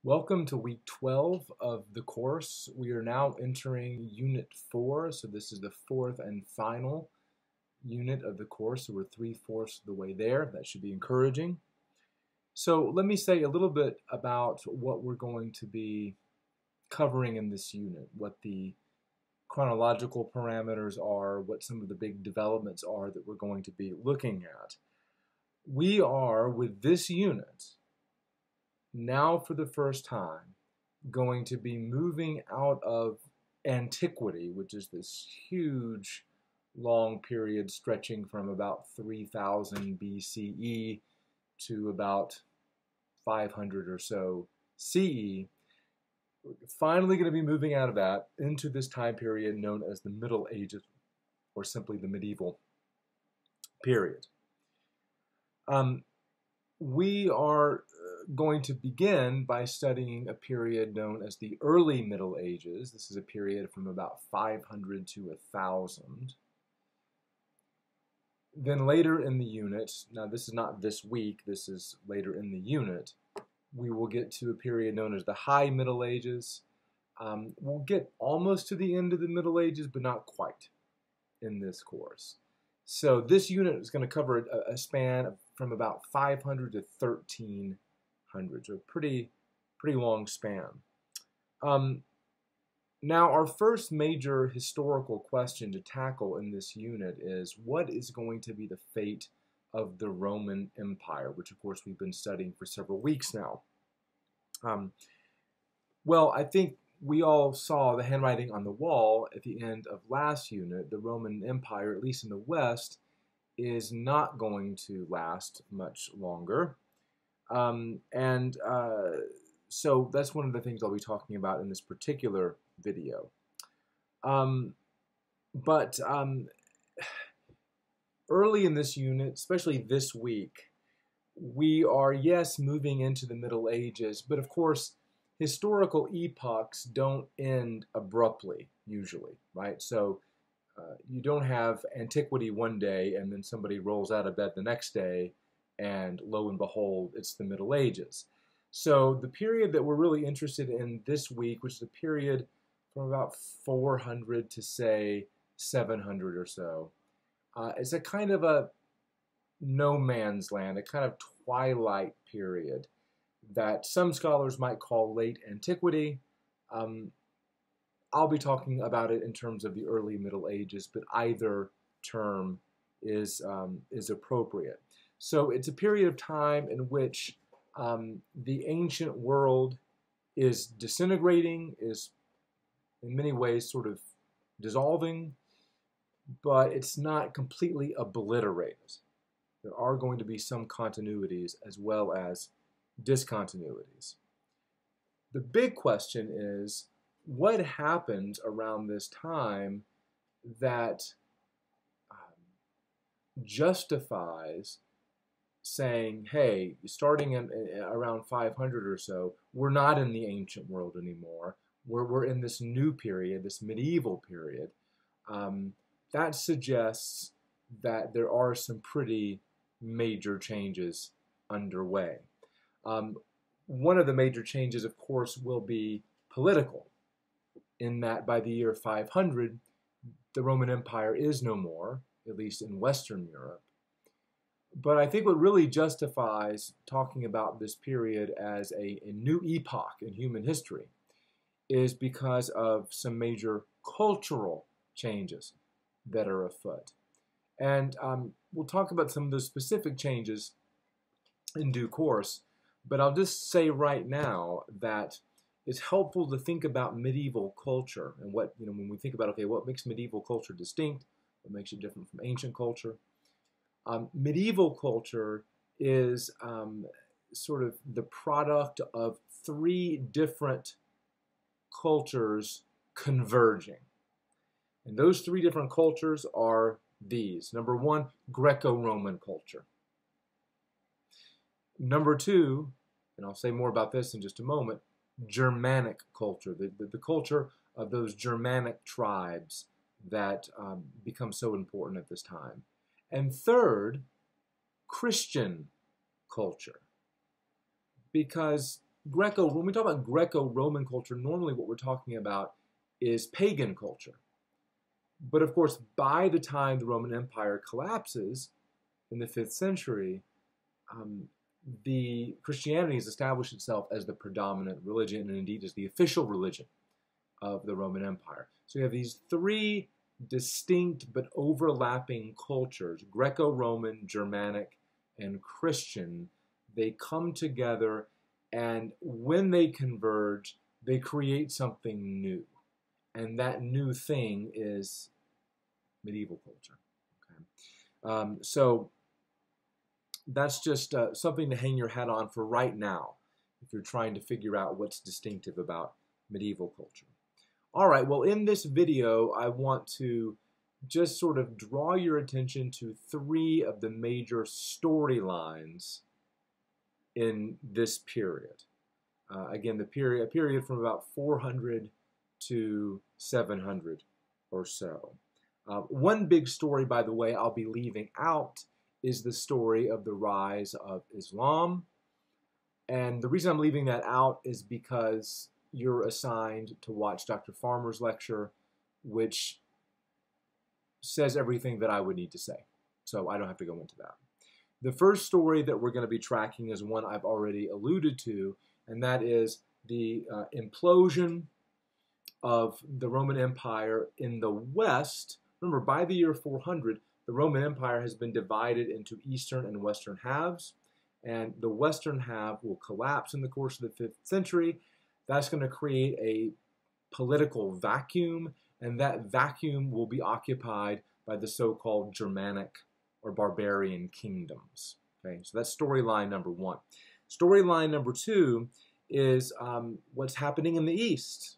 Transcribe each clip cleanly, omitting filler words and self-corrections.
Welcome to week 12 of the course. We are now entering unit 4, so this is the fourth and final unit of the course, so we're 3/4 of the way there. That should be encouraging. So let me say a little bit about what we're going to be covering in this unit, what the chronological parameters are, what some of the big developments are that we're going to be looking at. We are, with this unit, now for the first time, going to be moving out of antiquity, which is this huge long period stretching from about 3000 BCE to about 500 or so CE. We're finally going to be moving out of that into this time period known as the Middle Ages, or simply the medieval period. We are going to begin by studying a period known as the Early Middle Ages. This is a period from about 500 to 1000. Then later in the unit, now this is not this week, this is later in the unit, we will get to a period known as the High Middle Ages. We'll get almost to the end of the Middle Ages, but not quite in this course. So this unit is going to cover a span from about 500 to 1300, so a pretty long span. Now, our first major historical question to tackle in this unit is what is going to be the fate of the Roman Empire, which of course we've been studying for several weeks now. Well, I think we all saw the handwriting on the wall at the end of last unit. The Roman Empire, at least in the West, is not going to last much longer. So that's one of the things I'll be talking about in this particular video. Early in this unit, especially this week, we are, yes, moving into the Middle Ages, but of course, historical epochs don't end abruptly, usually, right? So you don't have antiquity one day and then somebody rolls out of bed the next day and lo and behold, it's the Middle Ages. So the period that we're really interested in this week, which is a period from about 400 to say 700 or so, is a kind of a no man's land, a kind of twilight period that some scholars might call late antiquity. I'll be talking about it in terms of the early Middle Ages, but either term is appropriate. So it's a period of time in which the ancient world is disintegrating, is in many ways sort of dissolving, but it's not completely obliterated. There are going to be some continuities as well as discontinuities. The big question is, what happened around this time that justifies saying, hey, starting around 500 or so, we're not in the ancient world anymore. We're in this new period, this medieval period. That suggests that there are some pretty major changes underway. One of the major changes, of course, will be political, in that by the year 500, the Roman Empire is no more, at least in Western Europe. But I think what really justifies talking about this period as a new epoch in human history is because of some major cultural changes that are afoot. And we'll talk about some of those specific changes in due course, but I'll just say right now that it's helpful to think about medieval culture and what, when we think about, okay, what makes medieval culture distinct, what makes it different from ancient culture. Medieval culture is sort of the product of three different cultures converging. And those three different cultures are these. Number one, Greco-Roman culture. Number two, and I'll say more about this in just a moment, Germanic culture, the culture of those Germanic tribes that become so important at this time. And third, Christian culture. Because when we talk about Greco-Roman culture, normally what we're talking about is pagan culture. But of course, by the time the Roman Empire collapses in the 5th century, the Christianity has established itself as the predominant religion and indeed as the official religion of the Roman Empire. So you have these three distinct but overlapping cultures, Greco-Roman, Germanic, and Christian. They come together, and when they converge, they create something new. And that new thing is medieval culture. Okay? So that's just something to hang your hat on for right now if you're trying to figure out what's distinctive about medieval culture. All right, well, in this video, I want to just sort of draw your attention to three of the major storylines in this period. Again, a period from about 400 to 700 or so. One big story, by the way, I'll be leaving out is the story of the rise of Islam. And the reason I'm leaving that out is because you're assigned to watch Dr. Farmer's lecture, which says everything that I would need to say. So I don't have to go into that. The first story that we're going to be tracking is one I've already alluded to, and that is the implosion of the Roman Empire in the West. Remember, by the year 400, the Roman Empire has been divided into eastern and western halves, and the western half will collapse in the course of the 5th century. That's going to create a political vacuum, and that vacuum will be occupied by the so-called Germanic or barbarian kingdoms. Okay, so that's storyline number one. Storyline number two is what's happening in the East,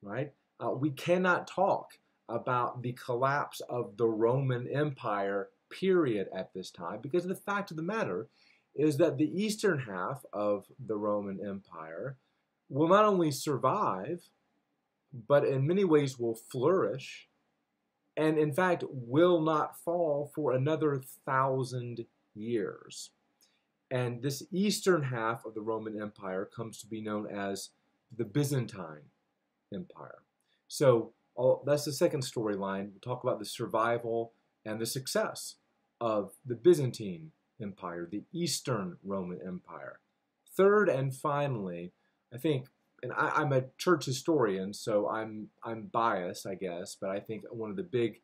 right? We cannot talk about the collapse of the Roman Empire, period, at this time, because the fact of the matter is that the eastern half of the Roman Empire will not only survive, but in many ways will flourish, and in fact will not fall for another 1,000 years. And this eastern half of the Roman Empire comes to be known as the Byzantine Empire. So that's the second storyline. We'll talk about the survival and the success of the Byzantine Empire, the Eastern Roman Empire. Third and finally, I think, and I'm a church historian, so I'm biased, I guess, but I think one of the big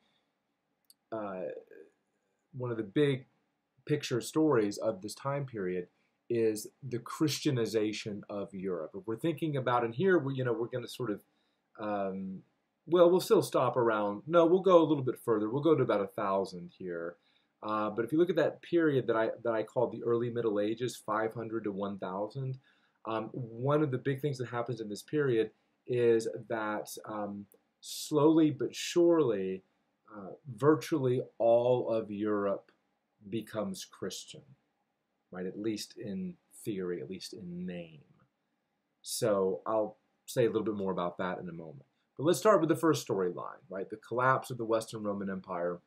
picture stories of this time period is the Christianization of Europe. If we're thinking about, and here we're going to sort of, well, we'll still stop around. No, we'll go a little bit further. We'll go to about 1,000 here. But if you look at that period that I call the early Middle Ages, 500 to 1,000. One of the big things that happens in this period is that slowly but surely, virtually all of Europe becomes Christian, right? At least in theory, at least in name. So I'll say a little bit more about that in a moment. But let's start with the first storyline, right? The collapse of the Western Roman Empire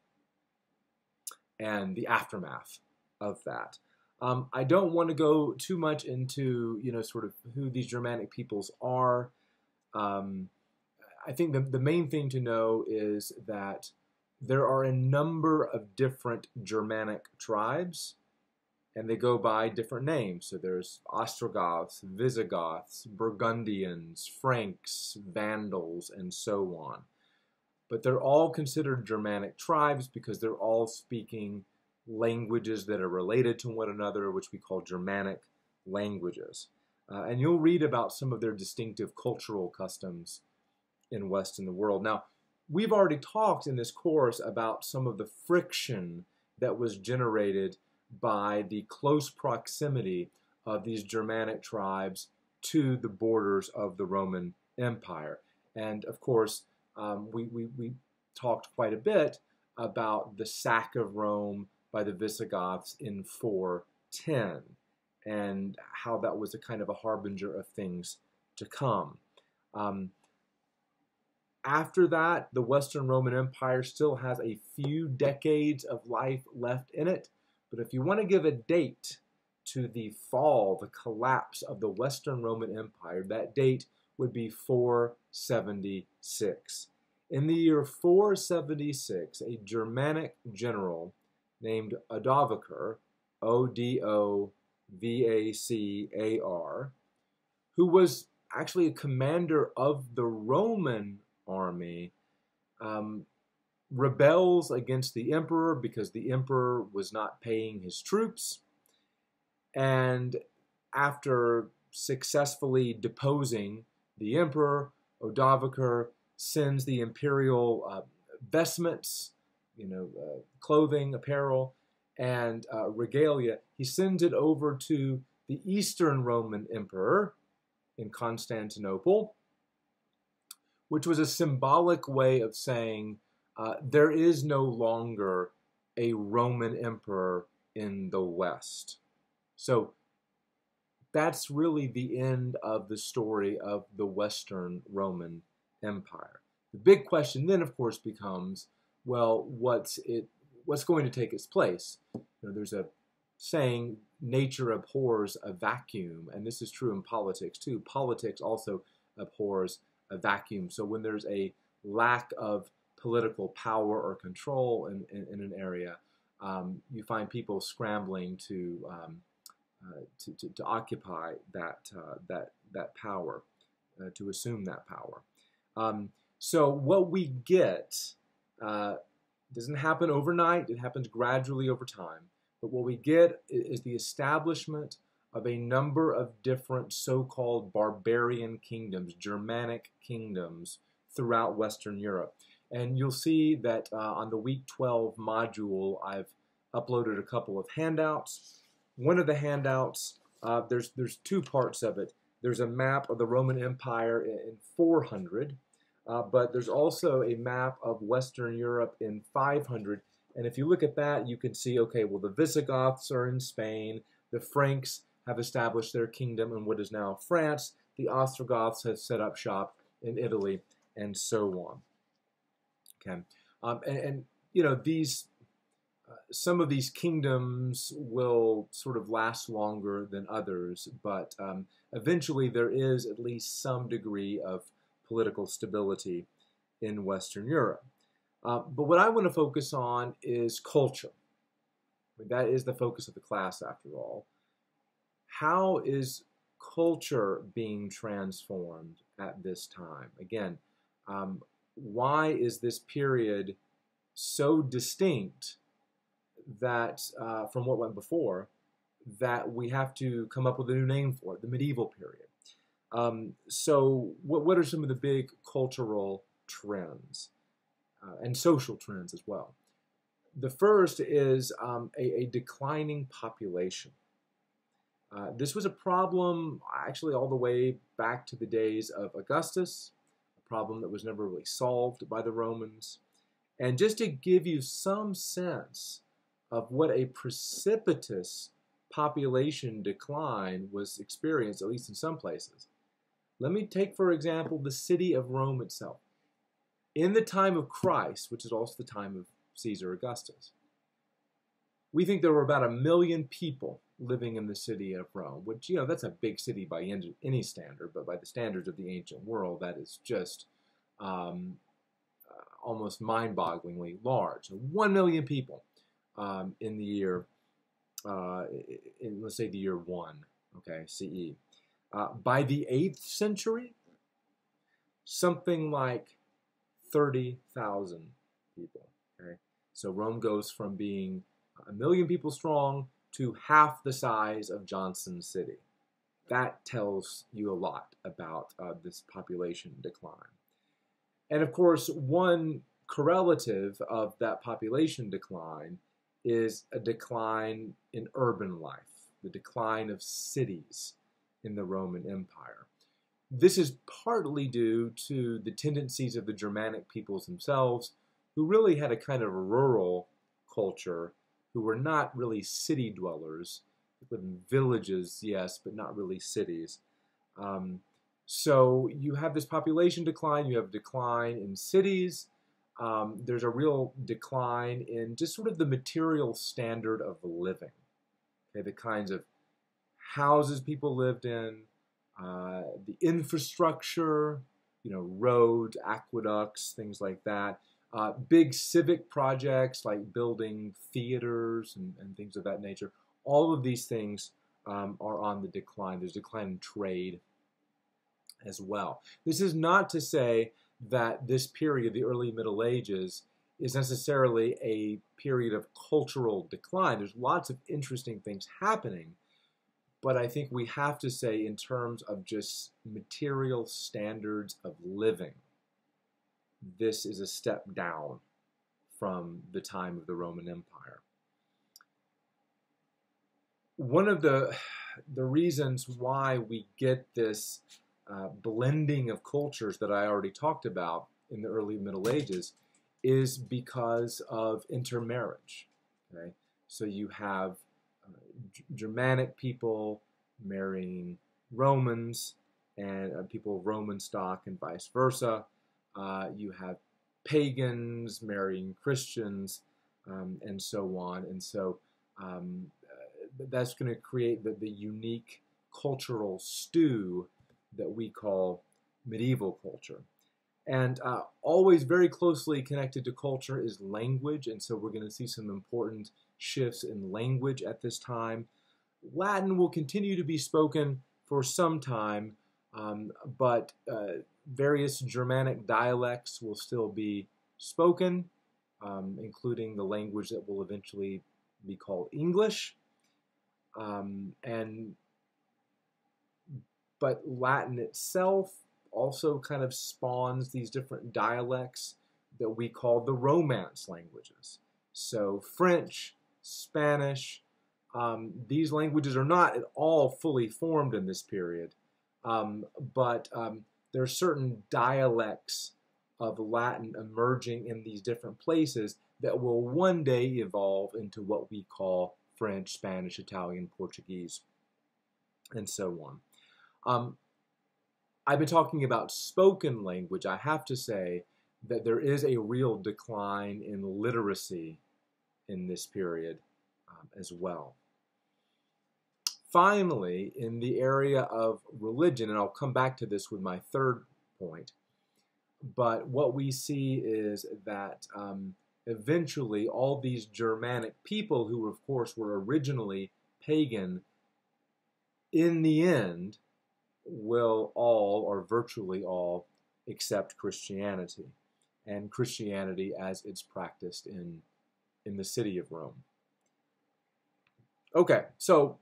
and the aftermath of that. I don't want to go too much into, sort of who these Germanic peoples are. I think the main thing to know is that there are a number of different Germanic tribes, and they go by different names. So there's Ostrogoths, Visigoths, Burgundians, Franks, Vandals, and so on. But they're all considered Germanic tribes because they're all speaking languages that are related to one another, which we call Germanic languages. And you'll read about some of their distinctive cultural customs in West in the world. Now, we've already talked in this course about some of the friction that was generated by the close proximity of these Germanic tribes to the borders of the Roman Empire. And of course, we talked quite a bit about the sack of Rome by the Visigoths in 410 and how that was a kind of a harbinger of things to come. After that, the Western Roman Empire still has a few decades of life left in it. But if you want to give a date to the fall, the collapse of the Western Roman Empire. That date would be 476. In the year 476, a Germanic general named Odovacar, Odovacar, who was actually a commander of the Roman army, rebels against the emperor because the emperor was not paying his troops. And after successfully deposing the emperor, Odovacar sends the imperial vestments, clothing, apparel, and regalia. He sends it over to the Eastern Roman Emperor in Constantinople, which was a symbolic way of saying there is no longer a Roman emperor in the West. So that's really the end of the story of the Western Roman Empire. The big question then, of course, becomes, well, what's going to take its place? There's a saying, nature abhors a vacuum, and this is true in politics too. Politics also abhors a vacuum. So when there's a lack of political power or control in an area, you find people scrambling to occupy that power, to assume that power. So what we get doesn't happen overnight. It happens gradually over time. But what we get is the establishment of a number of different so-called barbarian kingdoms, Germanic kingdoms throughout Western Europe. And you'll see that on the Week 12 module, I've uploaded a couple of handouts. One of the handouts, there's two parts of it. There's a map of the Roman Empire in 400, but there's also a map of Western Europe in 500. And if you look at that, you can see, okay, well, the Visigoths are in Spain. The Franks have established their kingdom in what is now France. The Ostrogoths have set up shop in Italy, and so on. Okay, and these some of these kingdoms will sort of last longer than others, but eventually there is at least some degree of political stability in Western Europe. But what I want to focus on is culture. That is the focus of the class, after all. How is culture being transformed at this time? Again, why is this period so distinct that from what went before, that we have to come up with a new name for it, the medieval period? So what are some of the big cultural trends and social trends as well? The first is a declining population. This was a problem actually all the way back to the days of Augustus, a problem that was never really solved by the Romans. And just to give you some sense of what a precipitous population decline was experienced, at least in some places, let me take, for example, the city of Rome itself. In the time of Christ, which is also the time of Caesar Augustus, we think there were about 1 million people living in the city of Rome, which, that's a big city by any standard, but by the standards of the ancient world, that is just almost mind-bogglingly large. So 1 million people in the year, let's say the year 1, okay, CE. By the 8th century, something like 30,000 people. Okay, so Rome goes from being 1 million people strong to half the size of Johnson City. That tells you a lot about this population decline. And of course, one correlative of that population decline is a decline in urban life, the decline of cities in the Roman Empire. This is partly due to the tendencies of the Germanic peoples themselves, who really had a kind of rural culture, who were not really city dwellers. They lived in villages, yes, but not really cities. So you have this population decline, you have a decline in cities, there's a real decline in just sort of the material standard of living. Okay, the kinds of houses people lived in, the infrastructure, roads, aqueducts, things like that. Big civic projects like building theaters and things of that nature. All of these things are on the decline. There's a decline in trade as well. This is not to say that this period, the early Middle Ages, is necessarily a period of cultural decline. There's lots of interesting things happening, but I think we have to say in terms of just material standards of living, this is a step down from the time of the Roman Empire. One of the reasons why we get this blending of cultures that I already talked about in the early Middle Ages is because of intermarriage. Okay? So you have Germanic people marrying Romans and people of Roman stock and vice versa. You have pagans marrying Christians and so on. And so that's going to create the unique cultural stew that we call medieval culture. And always very closely connected to culture is language, and so we're going to see some important shifts in language at this time. Latin will continue to be spoken for some time, but various Germanic dialects will still be spoken, including the language that will eventually be called English. But Latin itself also kind of spawns these different dialects that we call the Romance languages. So French, Spanish, these languages are not at all fully formed in this period, but there are certain dialects of Latin emerging in these different places that will one day evolve into what we call French, Spanish, Italian, Portuguese, and so on. I've been talking about spoken language. I have to say that there is a real decline in literacy in this period as well. Finally, in the area of religion, and I'll come back to this with my third point, but what we see is that eventually all these Germanic people who, of course, were originally pagan, in the end, will all, or virtually all, accept Christianity, and Christianity as it's practiced in the city of Rome. Okay, so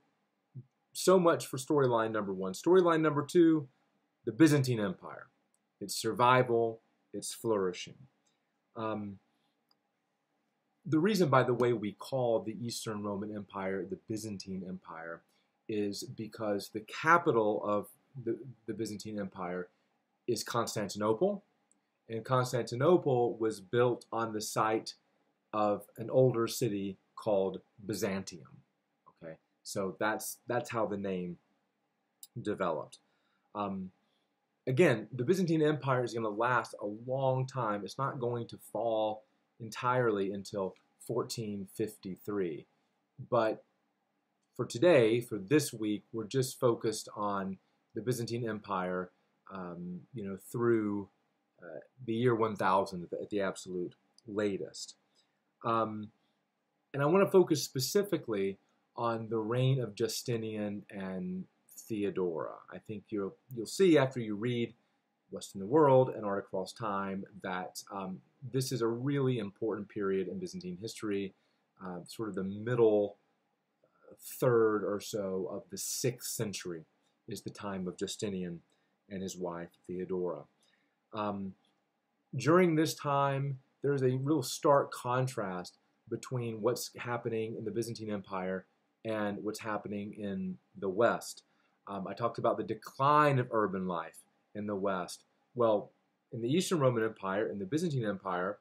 much for storyline number one. Storyline number two, the Byzantine Empire. Its survival, its flourishing. The reason, by the way, we call the Eastern Roman Empire the Byzantine Empire is because the capital of the Byzantine Empire is Constantinople, and Constantinople was built on the site of an older city called Byzantium. Okay, so that's how the name developed. Again, the Byzantine Empire is going to last a long time. It's not going to fall entirely until 1453, but for today, for this week, we're just focused on the Byzantine Empire, through the year 1000 at the absolute latest. And I want to focus specifically on the reign of Justinian and Theodora. I think you'll see after you read West in the World and Art Across Time that this is a really important period in Byzantine history, sort of the middle third or so of the 6th century is the time of Justinian and his wife Theodora. During this time, there's a real stark contrast between what's happening in the Byzantine Empire and what's happening in the West. I talked about the decline of urban life in the West. Well, in the Eastern Roman Empire, in the Byzantine Empire,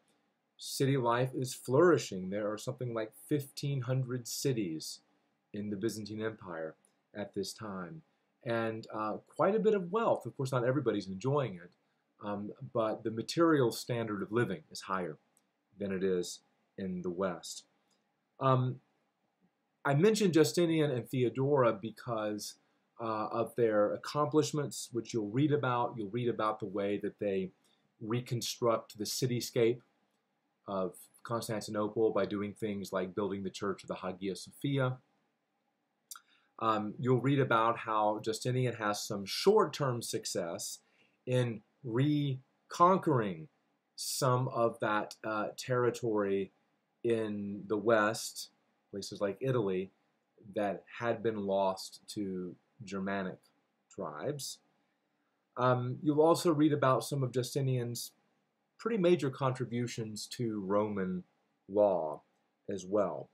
city life is flourishing. There are something like 1,500 cities in the Byzantine Empire at this time, and quite a bit of wealth. Of course, not everybody's enjoying it, but the material standard of living is higher than it is in the West. I mentioned Justinian and Theodora because of their accomplishments, which you'll read about. You'll read about the way that they reconstruct the cityscape of Constantinople by doing things like building the church of the Hagia Sophia. You'll read about how Justinian has some short-term success in reconquering some of that territory in the West, places like Italy, that had been lost to Germanic tribes. You'll also read about some of Justinian's pretty major contributions to Roman law as well.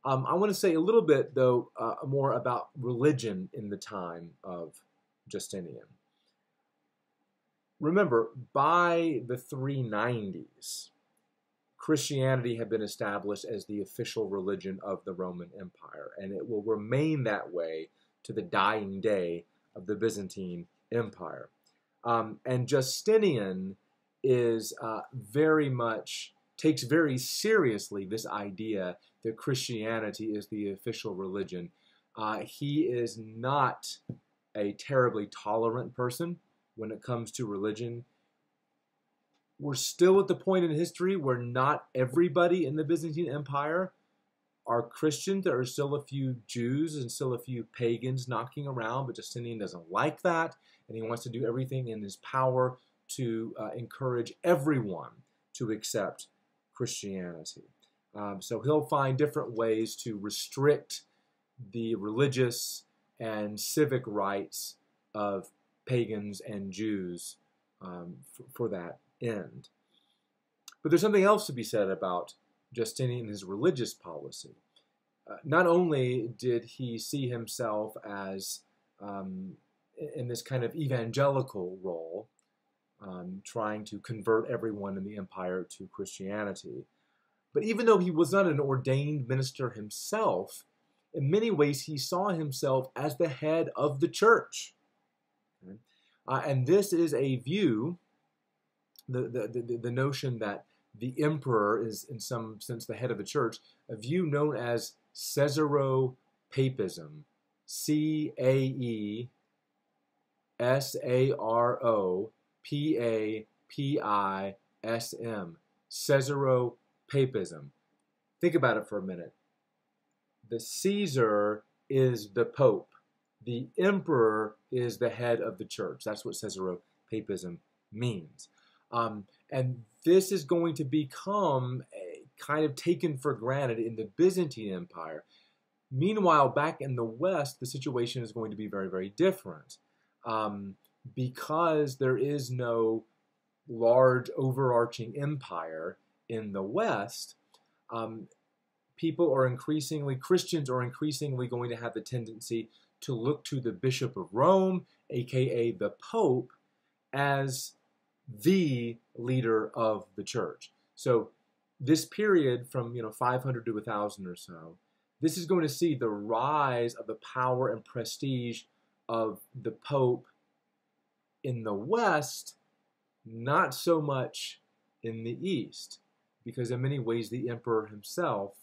I want to say a little bit, though, more about religion in the time of Justinian. Remember, by the 390s, Christianity had been established as the official religion of the Roman Empire, and it will remain that way to the dying day of the Byzantine Empire. And Justinian is takes very seriously this idea that Christianity is the official religion. He is not a terribly tolerant person when it comes to religion. We're still at the point in history where not everybody in the Byzantine Empire are Christians. There are still a few Jews and still a few pagans knocking around, but Justinian doesn't like that, and he wants to do everything in his power to encourage everyone to accept Christianity. So he'll find different ways to restrict the religious and civic rights of pagans and Jews for that end. But there's something else to be said about Justinian and his religious policy. Not only did he see himself as in this kind of evangelical role, trying to convert everyone in the empire to Christianity, but even though he was not an ordained minister himself, in many ways he saw himself as the head of the church. Okay? And this is a view, the notion that the emperor is in some sense the head of the church, a view known as Caesaropapism, Caesaropapism, Caesaropapism. Think about it for a minute. The Caesar is the Pope. The emperor is the head of the church. That's what Caesaropapism means. And this is going to become kind of taken for granted in the Byzantine Empire. Meanwhile, back in the West, the situation is going to be very, very different. Because there is no large overarching empire in the West, Christians are increasingly going to have the tendency to look to the Bishop of Rome, aka the Pope, as the leader of the church. So this period from 500 to 1000 or so, this is going to see the rise of the power and prestige of the Pope in the West, not so much in the East, because in many ways the emperor himself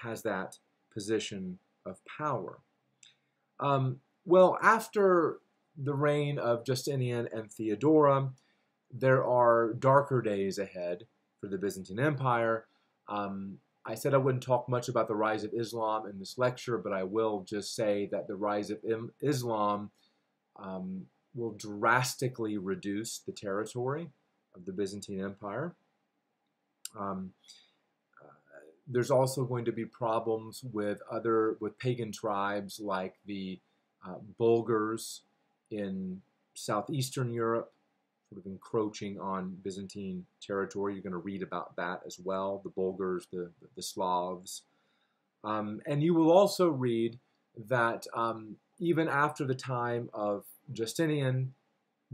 has that position of power. Well, after the reign of Justinian and Theodora, there are darker days ahead for the Byzantine Empire. I said I wouldn't talk much about the rise of Islam in this lecture, but I will just say that the rise of Islam will drastically reduce the territory of the Byzantine Empire. There's also going to be problems with pagan tribes like the Bulgars in southeastern Europe, sort of encroaching on Byzantine territory. You're going to read about that as well, the Bulgars, the Slavs. And you will also read that even after the time of Justinian,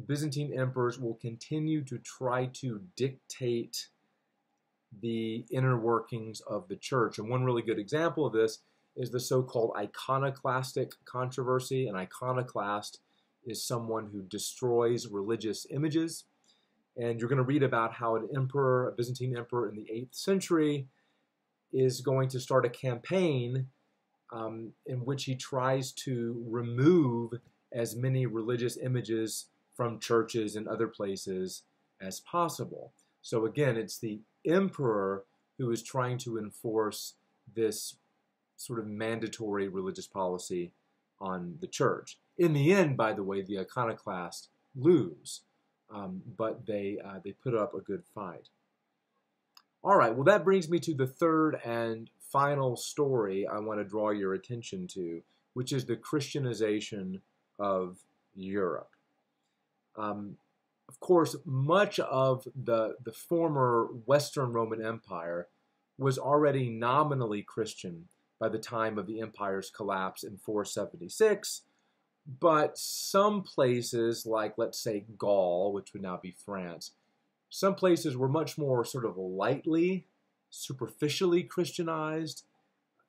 Byzantine emperors will continue to try to dictate the inner workings of the church. And one really good example of this is the so-called iconoclastic controversy. An iconoclast is someone who destroys religious images. And you're going to read about how an emperor, a Byzantine emperor in the 8th century, is going to start a campaign in which he tries to remove as many religious images from churches and other places as possible. So again, it's the emperor who is trying to enforce this sort of mandatory religious policy on the church. In the end, by the way, the iconoclasts lose, but they put up a good fight. All right, well, that brings me to the third and final story I want to draw your attention to, which is the Christianization of Europe. Of course, much of the former Western Roman Empire was already nominally Christian by the time of the empire's collapse in 476, but some places, like let's say Gaul, which would now be France, some places were much more sort of lightly, superficially Christianized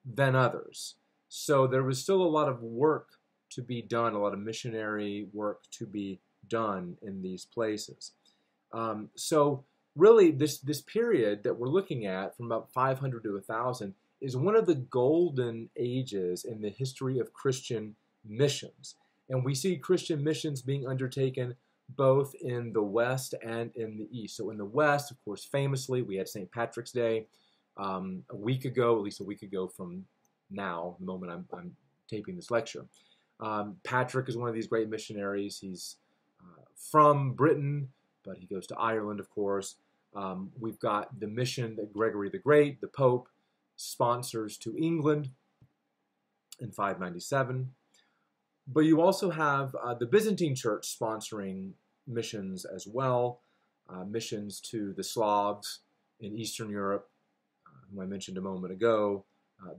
than others. So there was still a lot of work to be done, a lot of missionary work to be done in these places. So really this period that we're looking at from about 500 to 1000 is one of the golden ages in the history of Christian missions. And we see Christian missions being undertaken both in the West and in the East. So in the West, of course, famously, we had St. Patrick's Day a week ago, at least a week ago from now, the moment I'm taping this lecture. Patrick is one of these great missionaries. He's from Britain, but he goes to Ireland, of course. We've got the mission that Gregory the Great, the Pope, sponsors to England in 597. But you also have the Byzantine Church sponsoring missions as well, missions to the Slavs in Eastern Europe, whom I mentioned a moment ago,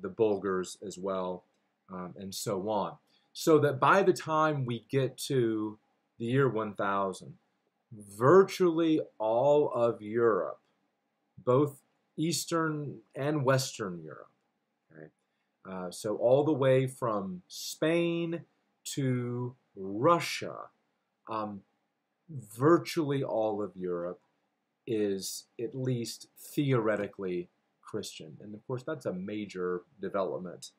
the Bulgars as well, and so on. So that by the time we get to the year 1000, virtually all of Europe, both Eastern and Western Europe, okay? So all the way from Spain to Russia, virtually all of Europe is at least theoretically Christian. And of course, that's a major development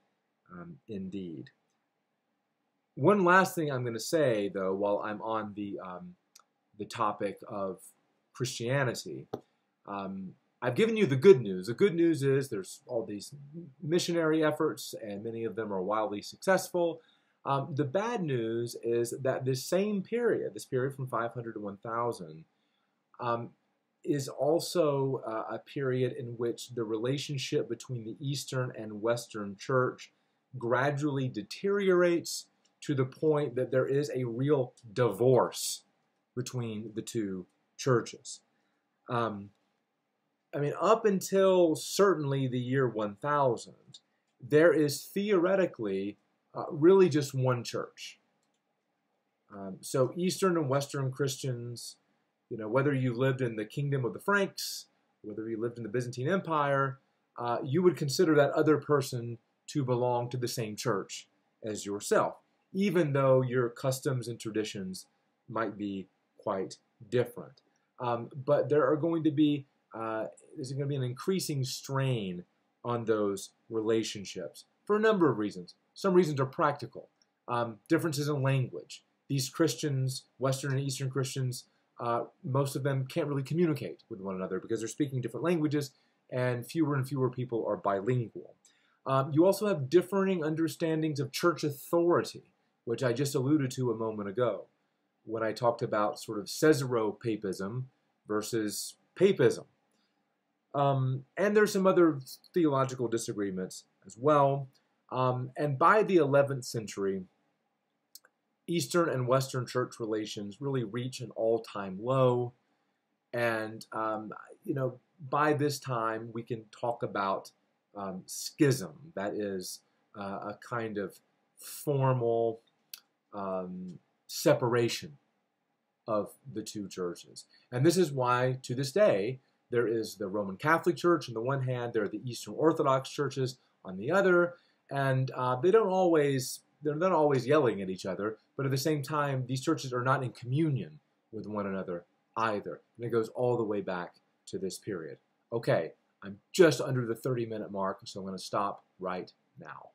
indeed. One last thing I'm going to say, though, while I'm on the topic of Christianity, I've given you the good news. The good news is there's all these missionary efforts, and many of them are wildly successful. The bad news is that this same period, this period from 500 to 1000, is also a period in which the relationship between the Eastern and Western Church gradually deteriorates to the point that there is a real divorce between the two churches. I mean, up until certainly the year 1000, there is theoretically really just one church. So Eastern and Western Christians, you know, whether you lived in the kingdom of the Franks, whether you lived in the Byzantine Empire, you would consider that other person to belong to the same church as yourself, even though your customs and traditions might be quite different. But there are going to be there's going to be an increasing strain on those relationships for a number of reasons. Some reasons are practical. Differences in language. These Christians, Western and Eastern Christians, most of them can't really communicate with one another because they're speaking different languages, and fewer people are bilingual. You also have differing understandings of church authority, which I just alluded to a moment ago when I talked about sort of Caesaropapism versus papism. And there's some other theological disagreements as well. And by the 11th century, Eastern and Western church relations really reach an all-time low. And, you know, by this time, we can talk about schism. That is a kind of formal separation of the two churches. And this is why, to this day, there is the Roman Catholic Church on the one hand, there are the Eastern Orthodox churches on the other, and they're not always yelling at each other, but at the same time, these churches are not in communion with one another either. And it goes all the way back to this period. Okay, I'm just under the 30-minute mark, so I'm going to stop right now.